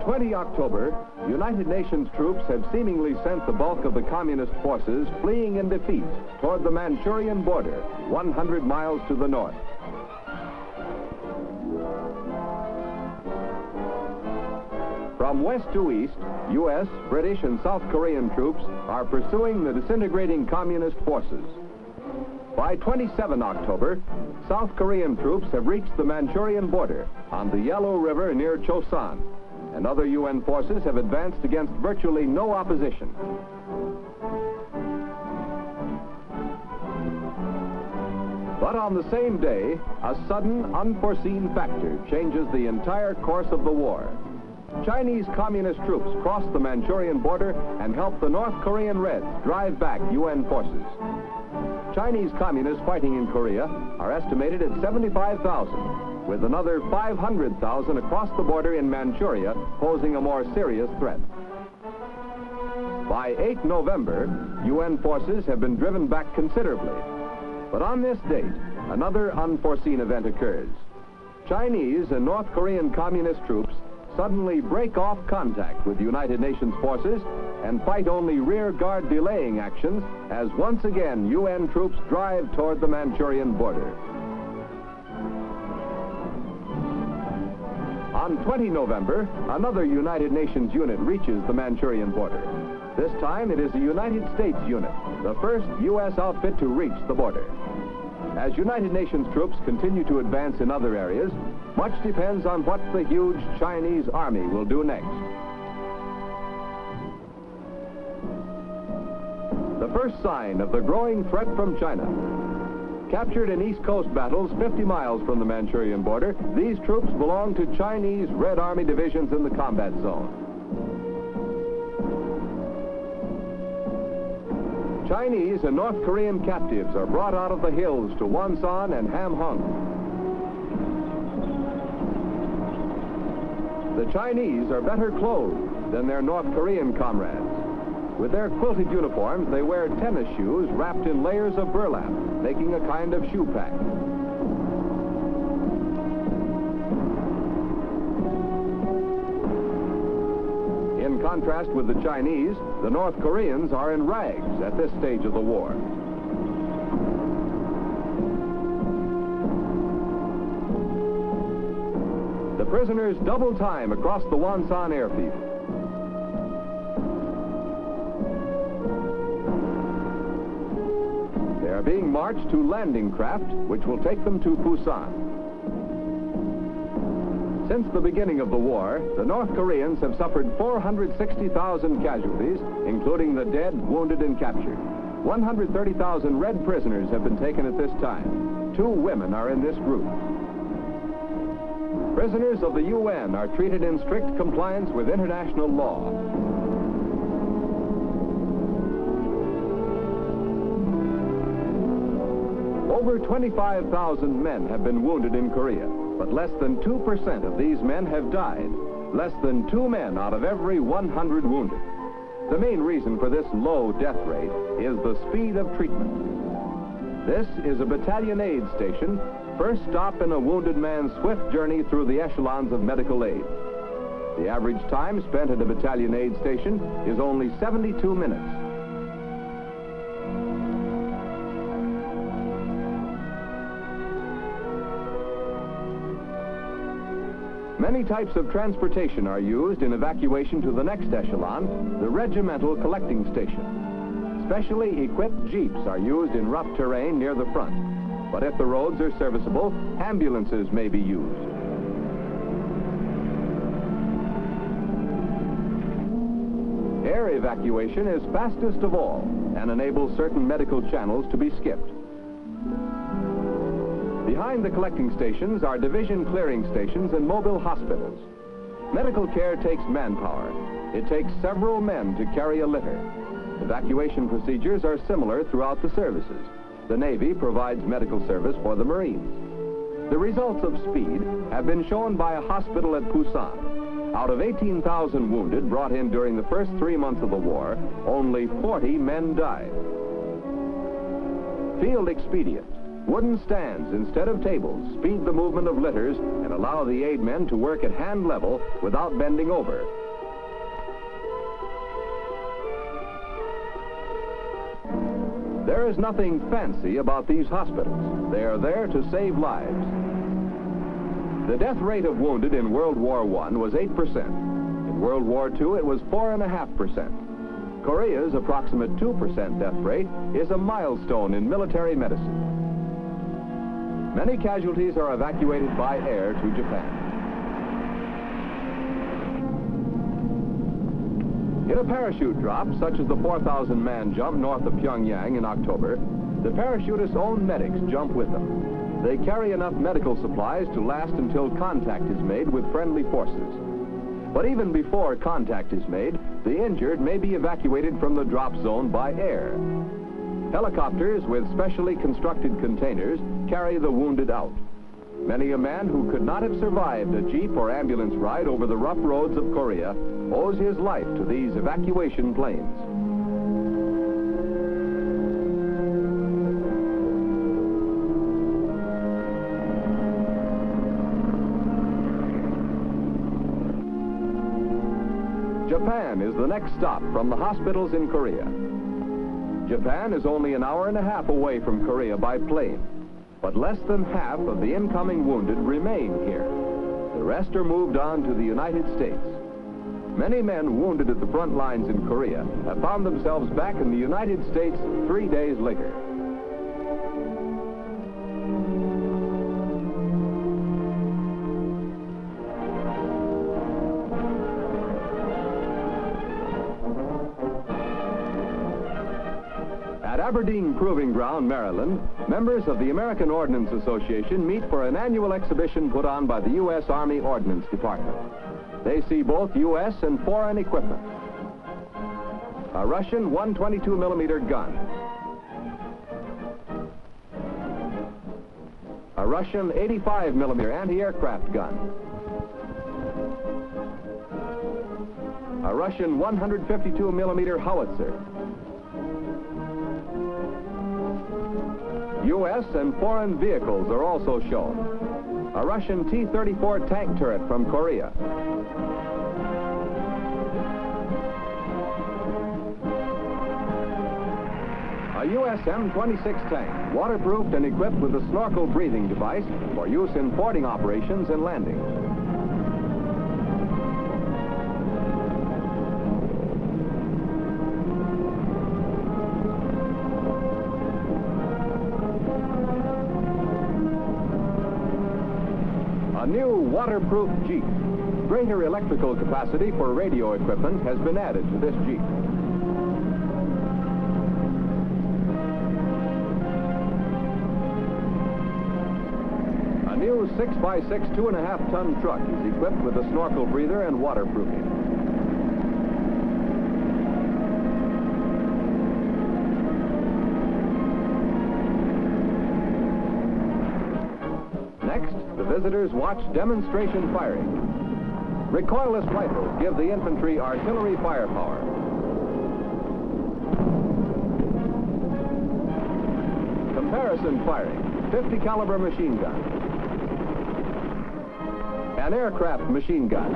20 October, United Nations troops have seemingly sent the bulk of the communist forces fleeing in defeat toward the Manchurian border, 100 miles to the north. From west to east, U.S., British, and South Korean troops are pursuing the disintegrating communist forces. By 27 October, South Korean troops have reached the Manchurian border on the Yalu River near Chosin, and other UN forces have advanced against virtually no opposition. But on the same day, a sudden, unforeseen factor changes the entire course of the war. Chinese communist troops cross the Manchurian border and help the North Korean Reds drive back UN forces. Chinese communists fighting in Korea are estimated at 75,000, with another 500,000 across the border in Manchuria posing a more serious threat. By 8 November, UN forces have been driven back considerably. But on this date, another unforeseen event occurs. Chinese and North Korean communist troops suddenly break off contact with United Nations forces and fight only rear guard delaying actions as once again UN troops drive toward the Manchurian border. On 20 November, another United Nations unit reaches the Manchurian border. This time it is a United States unit, the first U.S. outfit to reach the border. As United Nations troops continue to advance in other areas, much depends on what the huge Chinese army will do next. The first sign of the growing threat from China. Captured in East Coast battles 50 miles from the Manchurian border, these troops belong to Chinese Red Army divisions in the combat zone. Chinese and North Korean captives are brought out of the hills to Wonsan and Hamhung. The Chinese are better clothed than their North Korean comrades. With their quilted uniforms, they wear tennis shoes wrapped in layers of burlap, making a kind of shoe pack. In contrast with the Chinese, the North Koreans are in rags at this stage of the war. The prisoners double time across the Wonsan airfield. They are being marched to landing craft, which will take them to Busan. Since the beginning of the war, the North Koreans have suffered 460,000 casualties, including the dead, wounded, and captured. 130,000 Red prisoners have been taken at this time. 2 women are in this group. Prisoners of the UN are treated in strict compliance with international law. Over 25,000 men have been wounded in Korea, but less than 2% of these men have died. Less than 2 men out of every 100 wounded. The main reason for this low death rate is the speed of treatment. This is a battalion aid station, first stop in a wounded man's swift journey through the echelons of medical aid. The average time spent at a battalion aid station is only 72 minutes. Many types of transportation are used in evacuation to the next echelon, the regimental collecting station. Specially equipped jeeps are used in rough terrain near the front, but if the roads are serviceable, ambulances may be used. Air evacuation is fastest of all and enables certain medical channels to be skipped. Behind the collecting stations are division clearing stations and mobile hospitals. Medical care takes manpower. It takes several men to carry a litter. Evacuation procedures are similar throughout the services. The Navy provides medical service for the Marines. The results of speed have been shown by a hospital at Busan. Out of 18,000 wounded brought in during the first 3 months of the war, only 40 men died. Field expedient. Wooden stands instead of tables speed the movement of litters and allow the aid men to work at hand level without bending over. There is nothing fancy about these hospitals. They are there to save lives. The death rate of wounded in World War I was 8%. In World War II, it was 4.5%. Korea's approximate 2% death rate is a milestone in military medicine. Many casualties are evacuated by air to Japan. In a parachute drop, such as the 4,000-man jump north of Pyongyang in October, the parachutists' own medics jump with them. They carry enough medical supplies to last until contact is made with friendly forces. But even before contact is made, the injured may be evacuated from the drop zone by air. Helicopters with specially constructed containers carry the wounded out. Many a man who could not have survived a jeep or ambulance ride over the rough roads of Korea owes his life to these evacuation planes. Japan is the next stop from the hospitals in Korea. Japan is only an hour and a half away from Korea by plane, but less than half of the incoming wounded remain here. The rest are moved on to the United States. Many men wounded at the front lines in Korea have found themselves back in the United States 3 days later. At Aberdeen Proving Ground, Maryland, members of the American Ordnance Association meet for an annual exhibition put on by the U.S. Army Ordnance Department. They see both U.S. and foreign equipment. A Russian 122-millimeter gun. A Russian 85-millimeter anti-aircraft gun. A Russian 152-millimeter howitzer. U.S. and foreign vehicles are also shown. A Russian T-34 tank turret from Korea. A U.S. M-26 tank, waterproofed and equipped with a snorkel breathing device for use in fording operations and landings. A new waterproof Jeep. Greater electrical capacity for radio equipment has been added to this Jeep. A new 6x6 2.5-ton truck is equipped with a snorkel breather and waterproofing. Next, the visitors watch demonstration firing. Recoilless rifles give the infantry artillery firepower. Comparison firing, 50 caliber machine gun. An aircraft machine gun.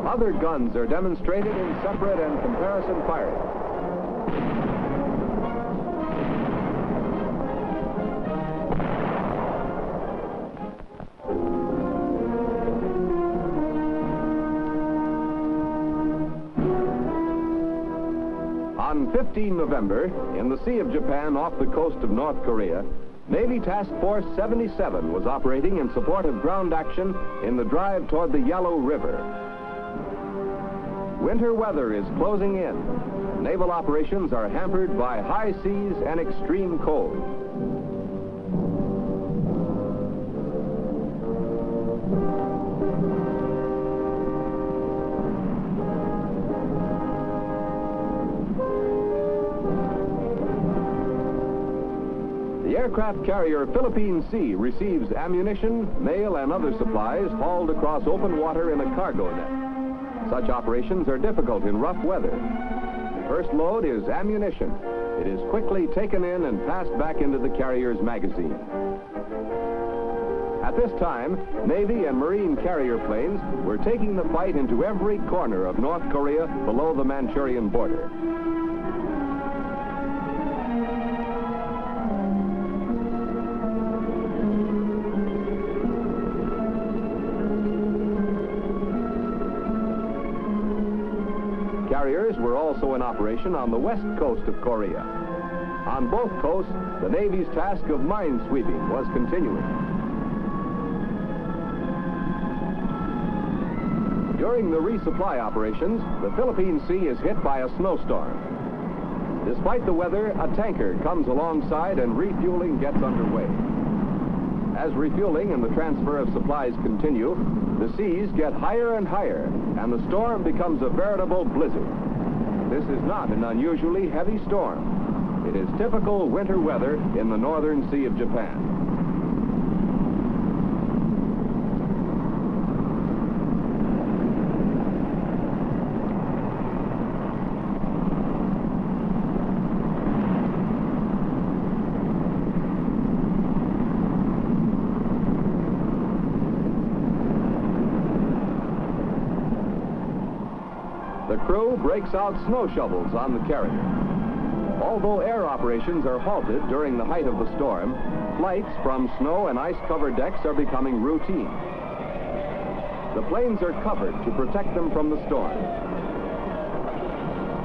Other guns are demonstrated in separate and comparison firing. On 15 November, in the Sea of Japan off the coast of North Korea, Navy Task Force 77 was operating in support of ground action in the drive toward the Yalu River. Winter weather is closing in. Naval operations are hampered by high seas and extreme cold. The aircraft carrier Philippine Sea receives ammunition, mail, and other supplies hauled across open water in a cargo net. Such operations are difficult in rough weather. The first load is ammunition. It is quickly taken in and passed back into the carrier's magazine. At this time, Navy and Marine carrier planes were taking the fight into every corner of North Korea below the Manchurian border. Carriers were also in operation on the west coast of Korea. On both coasts, the Navy's task of mine sweeping was continuing. During the resupply operations, the Philippine Sea is hit by a snowstorm. Despite the weather, a tanker comes alongside and refueling gets underway. As refueling and the transfer of supplies continue, the seas get higher and higher, and the storm becomes a veritable blizzard. This is not an unusually heavy storm. It is typical winter weather in the northern Sea of Japan. The crew breaks out snow shovels on the carrier. Although air operations are halted during the height of the storm, flights from snow and ice-covered decks are becoming routine. The planes are covered to protect them from the storm.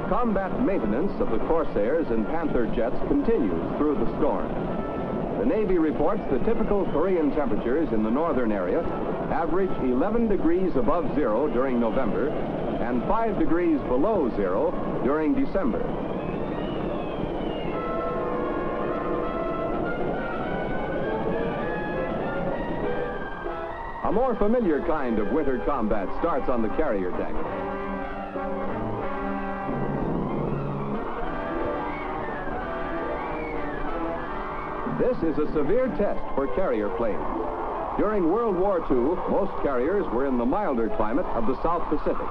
Combat maintenance of the Corsairs and Panther jets continues through the storm. The Navy reports the typical Korean temperatures in the northern area average 11 degrees above zero during November and 5 degrees below zero during December. A more familiar kind of winter combat starts on the carrier deck. This is a severe test for carrier planes. During World War II, most carriers were in the milder climate of the South Pacific.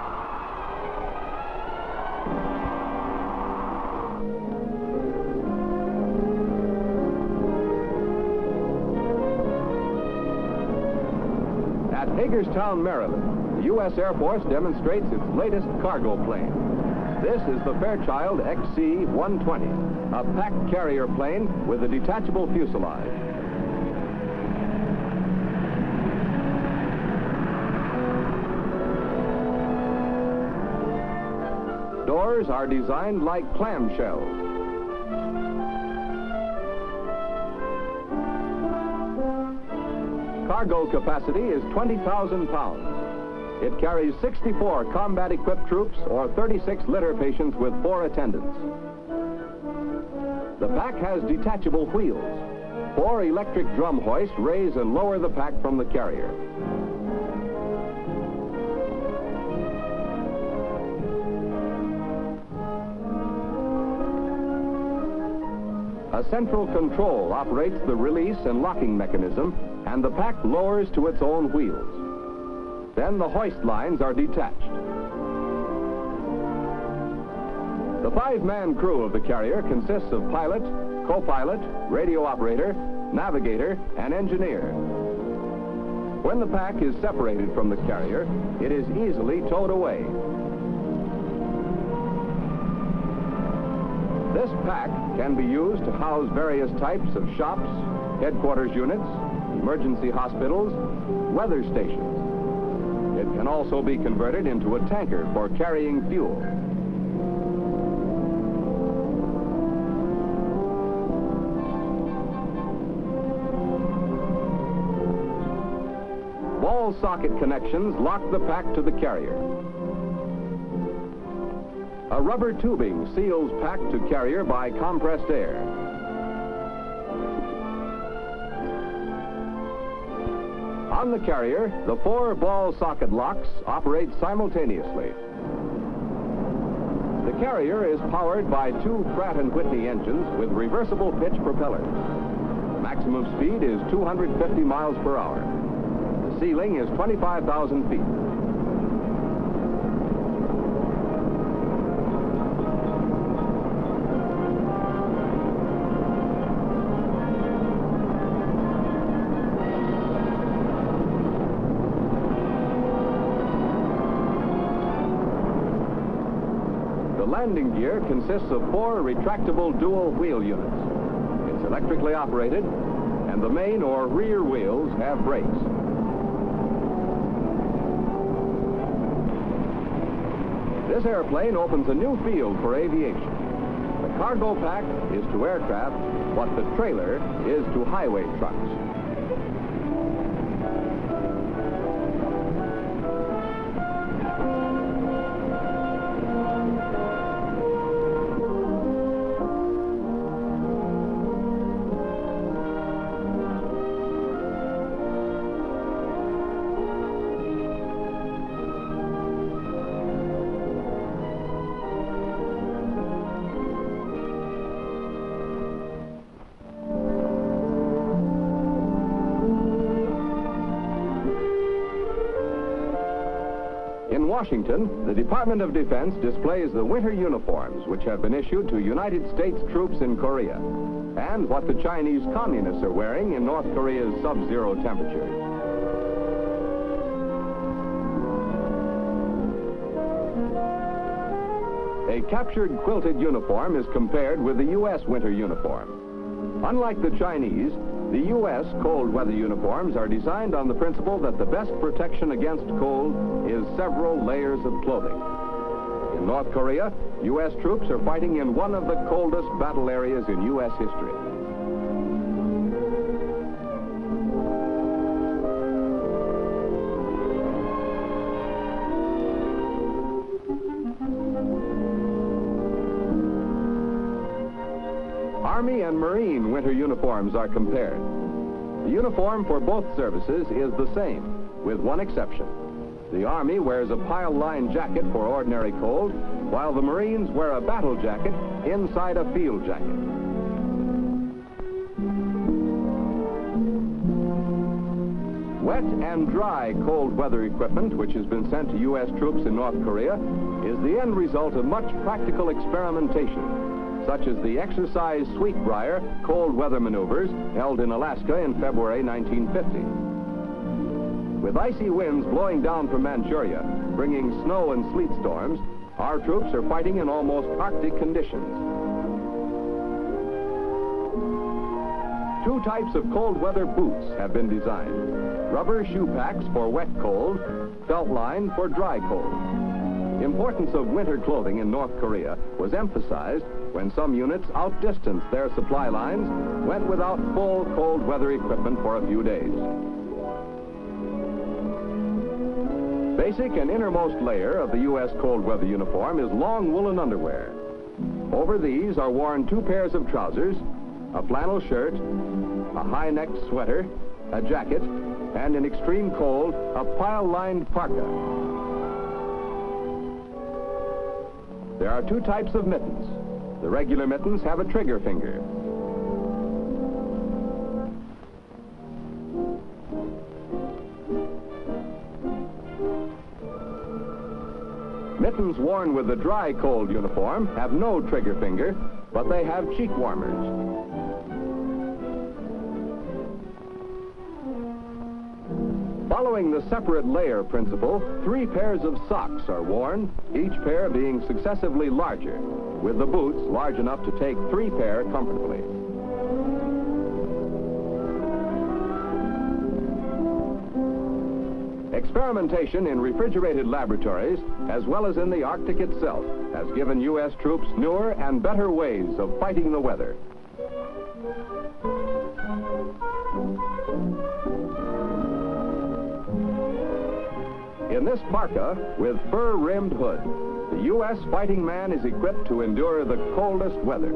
At Hagerstown, Maryland, the U.S. Air Force demonstrates its latest cargo plane. This is the Fairchild XC-120, a packed carrier plane with a detachable fuselage. Doors are designed like clamshells. Cargo capacity is 20,000 pounds. It carries 64 combat-equipped troops or 36 litter patients with 4 attendants. The pack has detachable wheels. 4 electric drum hoists raise and lower the pack from the carrier. A central control operates the release and locking mechanism, and the pack lowers to its own wheels. Then the hoist lines are detached. The 5-man crew of the carrier consists of pilot, co-pilot, radio operator, navigator, and engineer. When the pack is separated from the carrier, it is easily towed away. This pack can be used to house various types of shops, headquarters units, emergency hospitals, weather stations. It can also be converted into a tanker for carrying fuel. Wall socket connections lock the pack to the carrier. A rubber tubing seals pack to carrier by compressed air. On the carrier, the 4 ball socket locks operate simultaneously. The carrier is powered by 2 Pratt & Whitney engines with reversible pitch propellers. Maximum speed is 250 miles per hour. The ceiling is 25,000 feet. landing gear consists of 4 retractable dual wheel units. It's electrically operated, and the main or rear wheels have brakes. This airplane opens a new field for aviation. The cargo pack is to aircraft what the trailer is to highway trucks. In Washington, the Department of Defense displays the winter uniforms which have been issued to United States troops in Korea, and what the Chinese communists are wearing in North Korea's sub-zero temperatures. A captured quilted uniform is compared with the U.S. winter uniform. Unlike the Chinese, the U.S. cold weather uniforms are designed on the principle that the best protection against cold is several layers of clothing. In North Korea, U.S. troops are fighting in one of the coldest battle areas in U.S. history. Army and Marine winter uniforms are compared. The uniform for both services is the same, with one exception. The Army wears a pile-lined jacket for ordinary cold, while the Marines wear a battle jacket inside a field jacket. Wet and dry cold weather equipment, which has been sent to U.S. troops in North Korea, is the end result of much practical experimentation, such as the exercise Sweetbriar cold weather maneuvers held in Alaska in February 1950. With icy winds blowing down from Manchuria, bringing snow and sleet storms, our troops are fighting in almost Arctic conditions. 2 types of cold weather boots have been designed. Rubber shoe packs for wet cold, felt line for dry cold. Importance of winter clothing in North Korea was emphasized when some units outdistanced their supply lines, went without full cold weather equipment for a few days. Basic and innermost layer of the U.S. cold weather uniform is long woolen underwear. Over these are worn 2 pairs of trousers, a flannel shirt, a high-necked sweater, a jacket, and in extreme cold, a pile-lined parka. There are 2 types of mittens. The regular mittens have a trigger finger. Mittens worn with the dry cold uniform have no trigger finger, but they have cheek warmers. Following the separate layer principle, 3 pairs of socks are worn, each pair being successively larger, with the boots large enough to take 3 pair comfortably. Experimentation in refrigerated laboratories, as well as in the Arctic itself, has given U.S. troops newer and better ways of fighting the weather. In this parka, with fur-rimmed hood, the U.S. fighting man is equipped to endure the coldest weather.